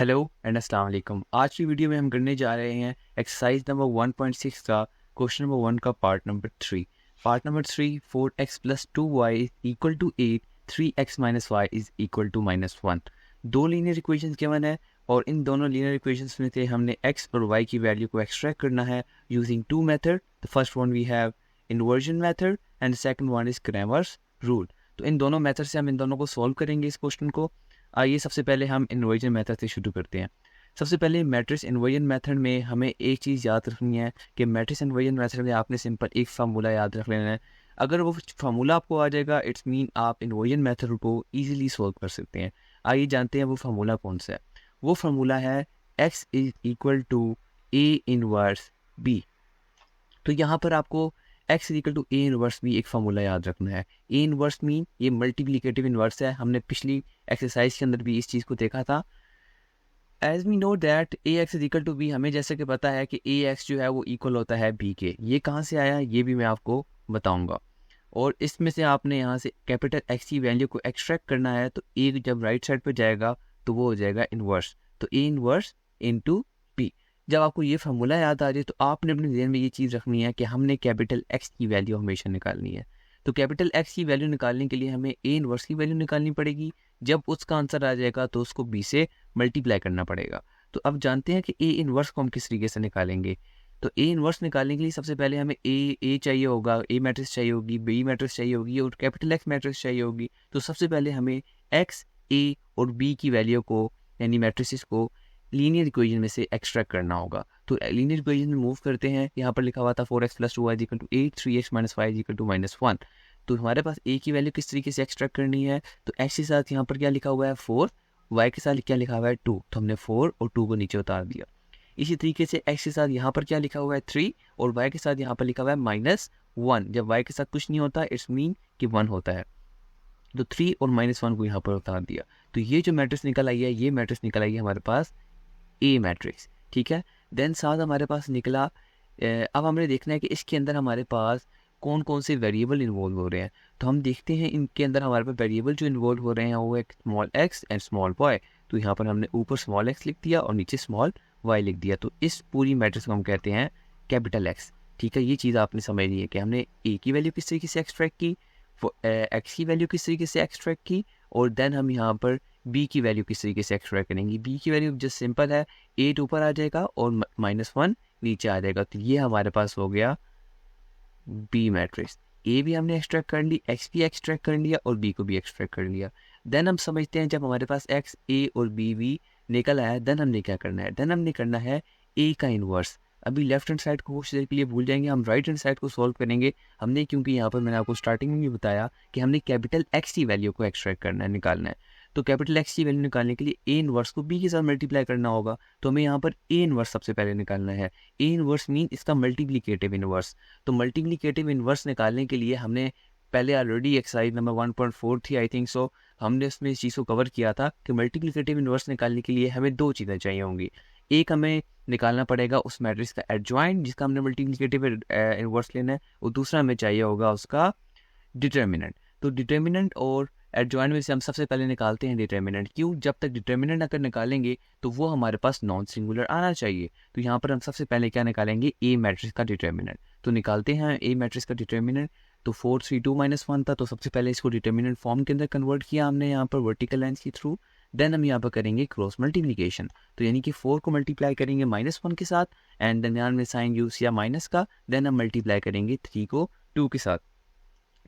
Hello and अस्सलाम वालेकुम। आज की वीडियो में हम करने जा रहे हैं एक्सरसाइज नंबर 1.6 का क्वेश्चन नंबर 1 का part number 3। Part number 3, 4x plus 2y is equal to 8, 3x minus Y is equal to -1। दो लीनियर इक्वेशंस गिवन है और इन दोनों लीनियर इक्वेशंस में से हमने x और y की वैल्यू को एक्सट्रैक्ट करना है using two method. The first one we have inversion method and second one is Cramer's rule. तो इन दोनों मेथड से हम इन दोनों को सॉल्व करेंगे इस क्वेश्चन को। आइए सबसे पहले हम इन्वर्जन मेथड से शुरू करते हैं। सबसे पहले मैट्रिक्स इन्वर्जन मेथड में हमें एक चीज़ याद रखनी है कि मैट्रिक्स इन्वर्जन मेथड में आपने सिंपल एक फार्मूला याद रख लेना है। अगर वो फार्मूला आपको आ जाएगा इट्स मीन आप इन्वर्जन मेथड को इजीली सॉल्व कर सकते हैं। आइए जानते हैं वो फार्मूला कौन सा है। वो फार्मूला है x is equal to a inverse b। तो यहाँ पर आपको x is equal to a inverse b एक फार्मूला याद रखना है। a इनवर्स मीन ये मल्टीप्लिकेटिव इनवर्स है। हमने पिछली एक्सरसाइज के अंदर भी इस चीज़ को देखा था। As we know that A X is equal to B, हमें जैसे कि पता है कि ए एक्स जो है वो इक्वल होता है बी के। ये कहाँ से आया ये भी मैं आपको बताऊंगा। और इसमें से आपने यहाँ से कैपिटल एक्स की वैल्यू को एक्सट्रैक्ट करना है। तो ए जब राइट साइड पर जाएगा तो वो हो जाएगा इन्वर्स। तो ए इन्वर्स इनटू बी। जब आपको ये फार्मूला याद आ जाए तो आपने अपने ध्यान में ये चीज़ रखनी है कि हमने कैपिटल एक्स की वैल्यू हमेशा निकालनी है। तो कैपिटल एक्स की वैल्यू निकालने के लिए हमें ए इन्वर्स की वैल्यू निकालनी पड़ेगी। जब उसका आंसर आ जाएगा तो उसको बी से मल्टीप्लाई करना पड़ेगा। तो अब जानते हैं कि ए इन्वर्स को हम किस तरीके से निकालेंगे। तो ए इन्वर्स निकालने के लिए सबसे पहले हमें ए चाहिए होगा, ए मैट्रिक्स चाहिए होगी, बी मैट्रिक्स चाहिए होगी और कैपिटल एक्स मैट्रिक्स चाहिए होगी। तो सबसे पहले हमें एक्स, ए और बी की वैल्यू को यानी मैट्रिसेस को लीनियर इक्वेशन में से एक्सट्रैक्ट करना होगा। तो लीनियर इक्वेशन में मूव करते हैं। यहाँ पर लिखा हुआ था 4x plus 2y equal to 8, 3x minus Y equal to -1। तो हमारे पास ए की वैल्यू किस तरीके से एक्सट्रैक्ट करनी है। तो एक्स के साथ यहाँ पर क्या लिखा हुआ है 4, वाई के साथ क्या लिखा हुआ है 2। तो हमने 4 और 2 को नीचे उतार दिया। इसी तरीके से एक्स के साथ यहाँ पर क्या लिखा हुआ है 3 और वाई के साथ यहाँ पर लिखा हुआ है -1। जब वाई के साथ कुछ नहीं होता इट्स मीन कि 1 होता है। तो 3 और -1 को यहाँ पर उतार दिया। तो ये जो मैट्रिक्स निकल आई है ये मैट्रिक्स निकल आई है हमारे पास ए मैट्रिक्स। ठीक है। देन साथ हमारे पास निकला। अब हमने देखना है कि इसके अंदर हमारे पास कौन कौन से वेरिएबल इन्वॉल्व हो रहे हैं। तो हम देखते हैं इनके अंदर हमारे पास वेरिएबल जो इन्वॉल्व हो रहे हैं वो एक small X and small Y. तो यहाँ पर हमने ऊपर स्मॉल एक्स लिख दिया और नीचे स्मॉल वाई लिख दिया। तो इस पूरी मैट्रिक्स को हम कहते हैं कैपिटल एक्स। ठीक है। ये चीज़ आपने समझ ली है कि हमने ए की वैल्यू किस तरीके से एक्सट्रैक्ट की, एक्स की वैल्यू किस तरीके से एक्सट्रैक्ट की और देन हम यहाँ पर बी की वैल्यू किस तरीके से एक्सट्रैक्ट करेंगे। बी की वैल्यू जस्ट सिंपल है 8 ऊपर आ जाएगा और -1 नीचे आ जाएगा। तो ये हमारे पास हो गया बी मैट्रिक्स। ए भी हमने एक्सट्रैक्ट कर ली, एक्स भी एक्सट्रैक्ट कर लिया और बी को भी एक्सट्रैक्ट कर लिया। देन हम समझते हैं जब हमारे पास एक्स, ए और बी भी निकल आया देन हमने क्या करना है। देन हमने करना है ए का इन्वर्स। अभी लेफ्ट हैंड साइड को कुछ देर के लिए भूल जाएंगे, हम राइट हैंड साइड को सॉल्व करेंगे। हमने क्योंकि यहाँ पर मैंने आपको स्टार्टिंग में भी बताया कि हमने कैपिटल एक्स की वैल्यू को एक्सट्रैक्ट करना है, निकालना है। तो कैपिटल एक्स की वैल्यू निकालने के लिए ए इनवर्स को बी के साथ मल्टीप्लाई करना होगा। तो हमें यहाँ पर ए इनवर्स सबसे पहले निकालना है। ए इनवर्स मीन इसका मल्टीप्लिकेटिव इनवर्स। तो मल्टीप्लिकेटिव इनवर्स निकालने के लिए हमने पहले ऑलरेडी एक्सरसाइज नंबर 1.4 थी आई थिंक सो, हमने उसमें इस चीज़ को कवर किया था कि मल्टीप्लिकेटिव इनवर्स निकालने के लिए हमें दो चीज़ें चाहिए होंगी। एक हमें निकालना पड़ेगा उस मैट्रिक्स का एडजॉइंट जिसका हमने मल्टीप्लिकेटिव इनवर्स लेना है और दूसरा हमें चाहिए होगा उसका डिटर्मिनेंट। तो डिटर्मिनेंट और एडजॉइंट में से हम सबसे पहले निकालते हैं डिटर्मिनेंट। क्यों? जब तक डिटर्मिनेंट अगर निकालेंगे तो वो हमारे पास नॉन सिंगुलर आना चाहिए। तो यहाँ पर हम सबसे पहले क्या निकालेंगे ए मैट्रिक्स का डिटर्मिनेंट। तो निकालते हैं ए मैट्रिक्स का डिटर्मिनेंट। तो 4 3 2 -1 था। तो सबसे पहले इसको डिटर्मिनेंट फॉर्म के अंदर कन्वर्ट किया हमने यहाँ पर वर्टिकल लाइंस के थ्रू। देन हम यहाँ पर करेंगे क्रॉस मल्टीप्लिकेशन। तो यानी कि 4 को मल्टीप्लाई करेंगे -1 के साथ एंड दरमियान में साइन यूज किया माइनस का। देन हम मल्टीप्लाई करेंगे 3 को 2 के साथ।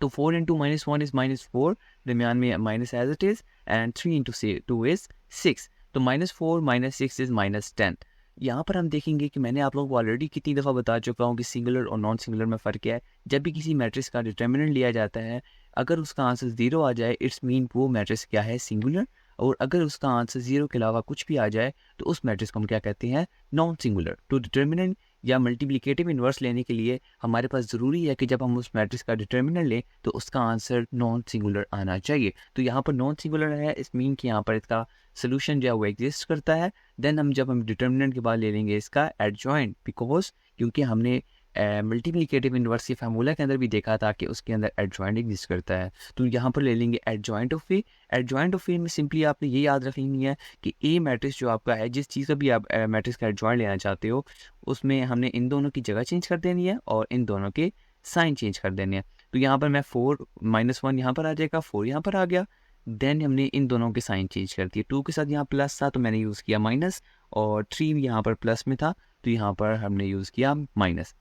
तो 4 इंटू -1 इज -4, दरमियान में minus as it is and 3 into 2 is 6। तो -4 -6 इज -10। यहाँ पर हम देखेंगे कि मैंने आप लोगों को ऑलरेडी कितनी दफ़ा बता चुका हूँ कि सिंगुलर और नॉन सिंगुलर में फ़र्क क्या है। जब भी किसी मैट्रिक्स का डिटर्मिनेंट लिया जाता है अगर उसका आंसर 0 आ जाए इट्स मीन वो मैट्रिक्स क्या है सिंगुलर, और अगर उसका आंसर 0 के अलावा कुछ भी आ जाए तो उस मैट्रिक्स को हम क्या कहते हैं नॉन सिंगुलर। तो डिटर्मिनेंट या मल्टीप्लिकेटिव इन्वर्स लेने के लिए हमारे पास ज़रूरी है कि जब हम उस मैट्रिक्स का डिटर्मिनेंट लें तो उसका आंसर नॉन सिंगुलर आना चाहिए। तो यहाँ पर नॉन सिंगुलर है इस मीन कि यहाँ पर इसका सोल्यूशन जो है वो एग्जिस्ट करता है। देन हम जब हम डिटर्मिनेंट के बाद ले लेंगे इसका एडजॉइंट, बिकॉज क्योंकि हमने मल्टीप्लिकेटिव इन्वर्स के फार्मूला के अंदर भी देखा था कि उसके अंदर एडजॉइंट एग्जिस्ट करता है। तो यहाँ पर ले लेंगे adjoint of A. Adjoint of A में सिंपली आपने ये याद रखनी है कि ए मैट्रिक्स जो आपका है, जिस चीज़ का भी आप मैट्रिक्स का एडजॉइंट लेना चाहते हो, उसमें हमने इन दोनों की जगह चेंज कर देनी है और इन दोनों के साइन चेंज कर देने हैं। तो यहाँ पर मैं 4 -1 यहाँ पर आ जाएगा, 4 यहाँ पर आ गया। देन हमने इन दोनों के साइन चेंज कर दिए। 2 के साथ यहाँ प्लस था तो मैंने यूज़ किया माइनस, और 3 यहाँ पर प्लस में था तो यहाँ पर हमने यूज़ किया माइनस।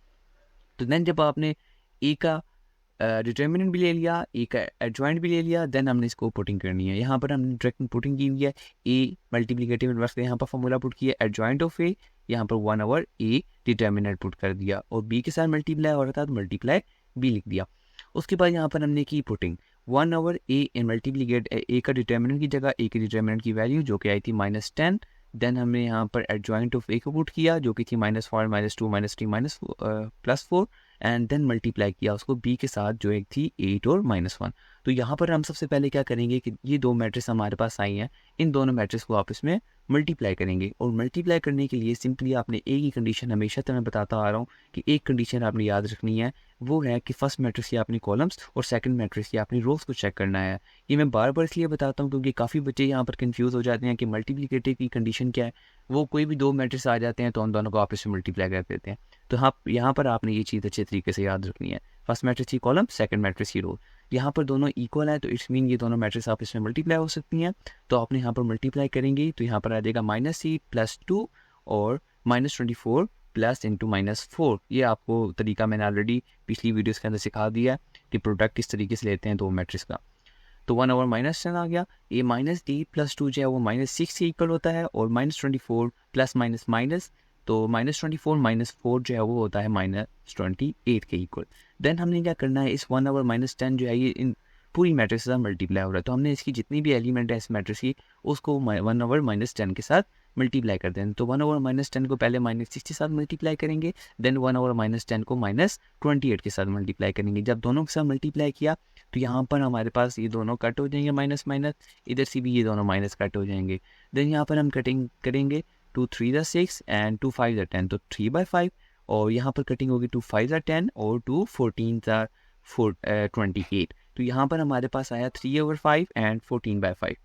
तो देन जब आपने ए का डिटर्मिनेंट भी ले लिया, ए का एडजॉइंट भी ले लिया, देन हमने इसको पुटिंग करनी है। यहाँ पर हमने डायरेक्ट पुटिंग की हुई है। ए मल्टीप्लिकेटिव इन्वर्स का यहाँ पर फॉर्मूला पुट किया, एडजॉइंट ऑफ ए, यहाँ पर 1/a डिटर्मिनेंट पुट कर दिया, और बी के साथ मल्टीप्लाई हो रहा था तो मल्टीप्लाई बी लिख दिया। उसके बाद यहाँ पर हमने की पुटिंग 1/a इन मल्टीप्लीकेट ए का डिटर्मिनेंट की जगह ए के डिटर्मिनेंट की वैल्यू जो कि आई थी -10। देन हमने यहाँ पर एडजॉइंट ऑफ ए को पुट किया जो कि थी -4 -2 -3 +4, एंड देन मल्टीप्लाई किया उसको बी के साथ जो एक थी 8 और -1। तो यहाँ पर हम सबसे पहले क्या करेंगे कि ये दो मैट्रिक्स हमारे पास आई हैं, इन दोनों मैट्रिक्स को आपस में मल्टीप्लाई करेंगे। और मल्टीप्लाई करने के लिए सिंपली आपने एक ही कंडीशन, हमेशा तो मैं बताता आ रहा हूँ कि एक कंडीशन आपने याद रखनी है, वो है कि फर्स्ट मैट्रिक्स की आपने कॉलम्स और सेकंड मैट्रिक्स की आपने रोज को चेक करना है। ये मैं बार बार इसलिए बताता हूँ क्योंकि काफ़ी बच्चे यहाँ पर कंफ्यूज हो जाते हैं कि मल्टीप्लिकेटिव की कंडीशन क्या है। वो कोई भी दो मैट्रिक्स आ जाते हैं तो उन दोनों को आपस में मल्टीप्लाई कर देते हैं। तो हाँ, यहाँ पर आपने ये चीज़ अच्छे तरीके से याद रखनी है, फर्स्ट मैट्रिक्स की कॉलम, सेकंड मैट्रिक्स की रो। यहाँ पर दोनों इक्वल है तो इट्स मीन ये दोनों मैट्रिक्स आपस में मल्टीप्लाई हो सकती हैं। तो आपने यहाँ पर मल्टीप्लाई करेंगे तो यहाँ पर आ जाएगा -8 + 2 और -24 प्लस इंटू -4। ये आपको तरीका मैंने ऑलरेडी पिछली वीडियोस के अंदर सिखा दिया है कि प्रोडक्ट किस तरीके से लेते हैं दो मैट्रिक्स का। तो 1/-10 आ गया। ये -8 + 2 जो है वो -6 के इक्वल होता है, और -24 प्लस माइनस तो -24 - 4 जो है वो होता है -28 के इक्वल। देन हमने क्या करना है, इस 1/-10 जो है ये इन पूरी मैट्रिक्स के साथ मल्टीप्लाई हो रहा है, तो हमने इसकी जितनी भी एलिमेंट है इस मैट्रिक्स की उसको 1/-10 के साथ मल्टीप्लाई कर दें। तो 1/-10 को पहले -6 के साथ मल्टीप्लाई करेंगे, देन 1/-10 को -28 के साथ मल्टीप्लाई करेंगे। जब दोनों के साथ मल्टीप्लाई किया तो यहाँ पर हमारे पास ये दोनों कट हो जाएंगे, माइनस माइनस, इधर से भी ये दोनों माइनस कट हो जाएंगे। देन यहाँ पर हम कटिंग करेंगे 2 3 = 6 एंड 2 5 = 10, तो 3/5, और यहाँ पर कटिंग होगी 2 5 = 10 और 2 14 = 28। तो यहाँ पर हमारे पास आया 3/5 एंड 14/5।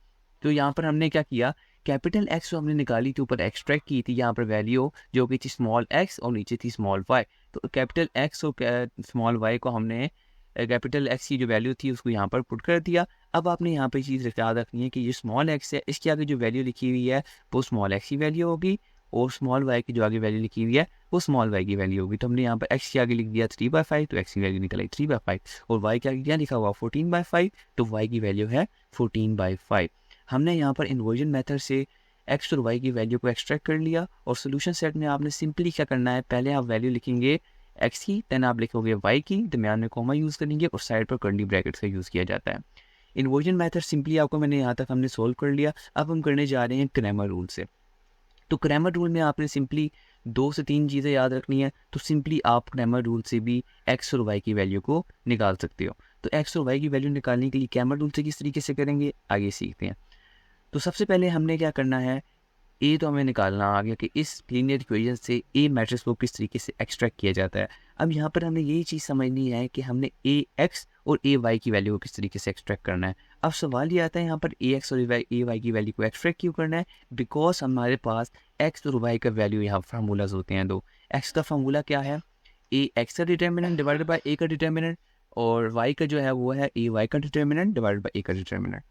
तो यहाँ पर हमने क्या किया, कैपिटल एक्स जो हमने निकाली थी ऊपर एक्सट्रैक्ट की थी यहाँ पर वैल्यू जो कि थी स्मॉल एक्स और नीचे थी स्मॉल वाई। तो कैपिटल एक्स और स्मॉल वाई को हमने कैपिटल एक्स की जो वैल्यू थी उसको यहाँ पर पुट कर दिया। अब आपने यहाँ पे चीज़ याद रखनी है कि ये स्मॉल एक्स है, इसके आगे जो वैल्यू लिखी हुई है वो स्मॉल एक्स की वैल्यू होगी, और स्मॉल वाई की जो आगे वैल्यू लिखी हुई है वो स्मॉल वाई की वैल्यू होगी। तो हमने यहाँ पर एक्स के आगे लिख दिया 3/5, तो एक्स की वैल्यू निकल आई 3/5, और वाई के आगे क्या लिखा हुआ 14/5, तो वाई की वैल्यू है 14/5। हमने यहाँ पर इन्वर्जन मेथड से एक्स और वाई की वैल्यू को एक्सट्रैक्ट कर लिया, और सोल्यूशन सेट में आपने सिंपली क्या करना है, पहले आप वैल्यू लिखेंगे एक्स की, देन आप लिखोगे वाई की, दरम्यान में कॉमा यूज़ करेंगे और साइड पर कर्ली ब्रैकेट का यूज़ किया जाता है। इन्वर्जन मेथड सिंपली आपको मैंने यहाँ तक हमने सोल्व कर लिया। अब हम करने जा रहे हैं क्रैमर रूल से। तो क्रैमर रूल में आपने सिंपली 2 से 3 चीज़ें याद रखनी है। तो सिंपली आप क्रैमर रूल से भी एक्स और वाई की वैल्यू को निकाल सकते हो। तो एक्स और वाई की वैल्यू निकालने के लिए क्रैमर रूल से किस तरीके से करेंगे आगे सीखते हैं। तो सबसे पहले हमने क्या करना है, ए तो हमें निकालना आ गया कि इस लीनियर इक्वेशन से ए मैट्रिक्स को किस तरीके से एक्सट्रैक्ट किया जाता है। अब यहाँ पर हमें यही चीज़ समझनी है कि हमने ए एक्स और ए वाई की वैल्यू को किस तरीके से एक्सट्रैक्ट करना है। अब सवाल ये आता है यहाँ पर ए एक्स और ए वाई की वैल्यू को एक्सट्रैक्ट क्यों करना है, बिकॉज हमारे पास एक्स और वाई का वैल्यू यहाँ फार्मूलाज होते हैं दो। एक्स का फार्मूला क्या है, ए एक्स का डिटर्मिनेंट डिवाइडेड बाई ए का डिटर्मिनेंट, और वाई का जो है वो है ए वाई का डिटर्मिनेंट डिवाइडेड बाई ए का डिटर्मिनेंट।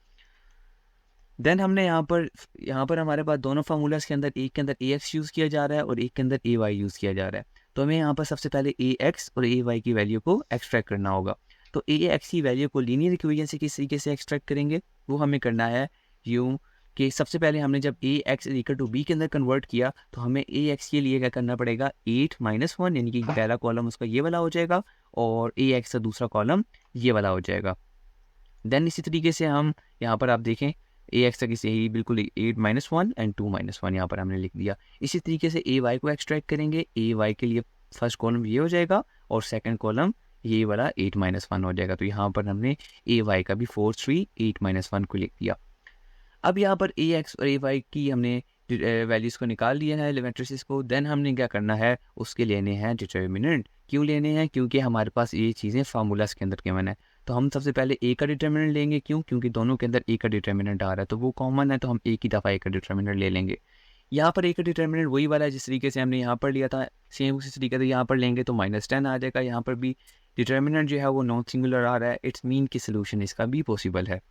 देन हमने यहाँ पर हमारे पास दोनों फार्मूलाज के अंदर एक के अंदर ए एक्स यूज़ किया जा रहा है और एक के अंदर ए वाई यूज़ किया जा रहा है। तो हमें यहाँ पर सबसे पहले ए एक्स और ए वाई की वैल्यू को एक्सट्रैक्ट करना होगा। तो ए एक्स की वैल्यू को लीनियर इक्वेशन से किस तरीके से एक्सट्रैक्ट करेंगे, वो हमें करना है यूँ कि सबसे पहले हमने जब ए एक्स इक्वल टू बी के अंदर कन्वर्ट किया तो हमें ए एक्स के लिए क्या करना पड़ेगा, 8 - 1, यानी कि पहला कॉलम उसका ये वाला हो जाएगा और ए एक्स का दूसरा कॉलम ये वाला हो जाएगा। देन इसी तरीके से हम यहाँ पर आप देखें ए एक्स तक इसे ही बिल्कुल 8 - 1 एंड 2 - 1 यहाँ पर हमने लिख दिया। इसी तरीके से ए वाई को एक्सट्रैक्ट करेंगे, ए वाई के लिए फर्स्ट कॉलम ये हो जाएगा और सेकंड कॉलम ये वाला 8 - 1 हो जाएगा। तो यहाँ पर हमने ए वाई का भी 4 3 8 - 1 को लिख दिया। अब यहाँ पर ए एक्स और ए वाई की हमने वैल्यूज़ को निकाल लिया है मैट्रिसेस को। देन हमने क्या करना है, उसके लेने हैं डिटर्मिनेंट क्यों लेने हैं? क्योंकि हमारे पास ये चीज़ें फार्मूलाज के अंदर गिवन है। तो हम सबसे पहले ए का डिटर्मिनेंट लेंगे, क्यों? क्योंकि दोनों के अंदर ए का डिटर्मिनेंट आ रहा है, तो वो कॉमन है, तो हम एक ही दफ़ा ए का डिटर्मिनेंट ले लेंगे। यहाँ पर ए का डिटर्मिनेंट वही वाला है जिस तरीके से हमने यहाँ पर लिया था, सेम उसी तरीके से यहाँ पर लेंगे तो -10 आ जाएगा। यहाँ पर भी डिटर्मिनेंट जो है वो नॉन सिंगुलर आ रहा है, इट्स मीन कि सोल्यूशन इसका भी पॉसिबल है।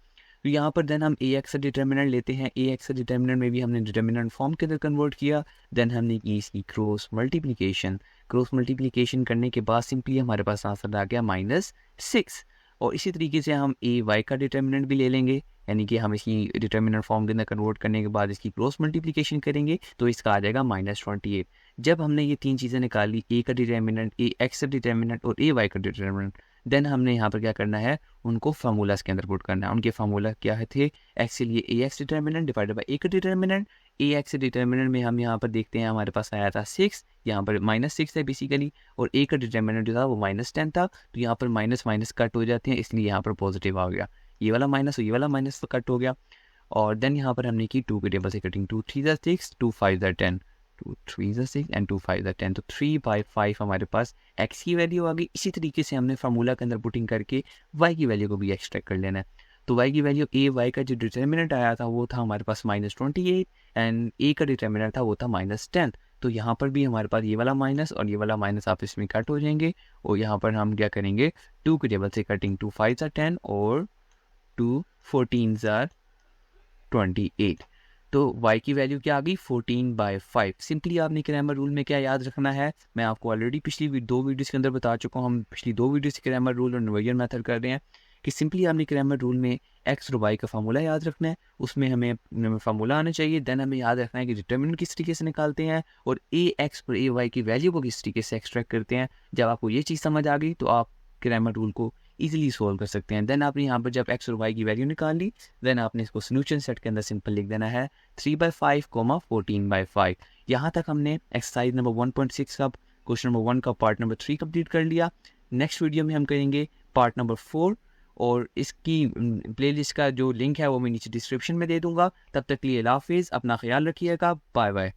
तो यहाँ पर देन हम ए एक्स डिटर्मिनेंट लेते हैं। ए एक्स डिटर्मिनेंट में भी हमने डिटर्मिनेंट फॉर्म के अंदर कन्वर्ट किया। देन हमने की इसकी क्रॉस मल्टीप्लिकेशन। क्रॉस मल्टीप्लिकेशन करने के बाद सिंपली हमारे पास आंसर आ गया -6। और इसी तरीके से हम ए वाई का डिटर्मिनेंट भी ले लेंगे, यानी कि हम इसकी डिटर्मिनेंट फॉर्म के अंदर कन्वर्ट करने के बाद इसकी क्रॉस मल्टीप्लिकेशन करेंगे तो इसका आ जाएगा -28। जब हमने ये तीन चीज़ें निकाली, ए का डिटर्मिनेंट, ए एक्स का डिटर्मिनेंट और ए वाई का डिटर्मिनेंट, देन हमने यहाँ पर क्या करना है, उनको फार्मूलाज के अंदर पुट करना है। उनके फार्मूला क्या है थे? एक्स के लिए ए एक्स डिटर्मिनेंट डिवाइडेड बाई ए का डिटर्मिनेंट। ए एक्स डिटर्मिनेंट में हम यहाँ पर देखते हैं हमारे पास आया था 6, यहाँ पर -6 है बेसिकली, और ए का डिटर्मिनेंट जो था वो -10 था। तो यहाँ पर माइनस माइनस कट हो जाते हैं, इसलिए यहाँ पर पॉजिटिव आ गया। ये वाला माइनस और ये वाला माइनस तो कट हो गया। और देन यहाँ पर हमने की 2 के टेबल से कटिंग, 2 3 ज़ा 6, 2 5 ज़ा 10, 2 3 ज़ा 6 एंड 2 5 ज़ा 10। तो 3/5 हमारे पास x की वैल्यू आ गई। इसी तरीके से हमने फार्मूला के अंदर पुटिंग करके y की वैल्यू को भी एक्सट्रैक्ट कर लेना है। तो y की वैल्यू ए वाई का जो डिटर्मिनेंट आया था वो था हमारे पास -28 एंड ए का डिटर्मिनेंट था वो था -10। तो यहाँ पर भी हमारे पास ये वाला माइनस और ये वाला माइनस आपस में कट हो जाएंगे। और यहाँ पर हम क्या करेंगे, 2 के टेबल से कटिंग, 2 5 ज़ा 10 और 2 14 ज़ा 28। तो y की वैल्यू क्या आ गई, 14/5। सिंपली आपने ग्रामर रूल में क्या याद रखना है, मैं आपको ऑलरेडी पिछली 2 वीडियोस के अंदर बता चुका हूँ। हम पिछली 2 वीडियोस ग्रामर रूल और नोवेरियन मेथड कर रहे हैं कि सिंपली आपने ग्रामर रूल में x और y का फार्मूला याद रखना है, उसमें हमें फार्मूला आना चाहिए। देन हमें याद रखना है कि डिटर्मिनेंट किस तरीके से निकालते हैं और ए एक्स और ए वाई की वैल्यू को किस तरीके से एक्सट्रैक्ट करते हैं। जब आपको ये चीज़ समझ आ गई तो आप ग्रामर रूल को ईजिली सोल्व कर सकते हैं। देन आपने यहाँ पर जब एक्स और वाई की वैल्यू निकाल ली, देन आपने इसको सोल्यूशन सेट के अंदर सिंपल लिख देना है 3/5, 14/5। यहाँ तक हमने एक्सरसाइज नंबर 1.6 का क्वेश्चन नंबर 1 का पार्ट नंबर 3 कंप्लीट कर लिया। नेक्स्ट वीडियो में हम करेंगे पार्ट नंबर 4 और इसकी प्लेलिस्ट का जो लिंक है वो मैं नीचे डिस्क्रिप्शन में दे दूंगा। तब तक के लिए अल्लाह हाफिज़, अपना ख्याल रखिएगा, बाय बाय।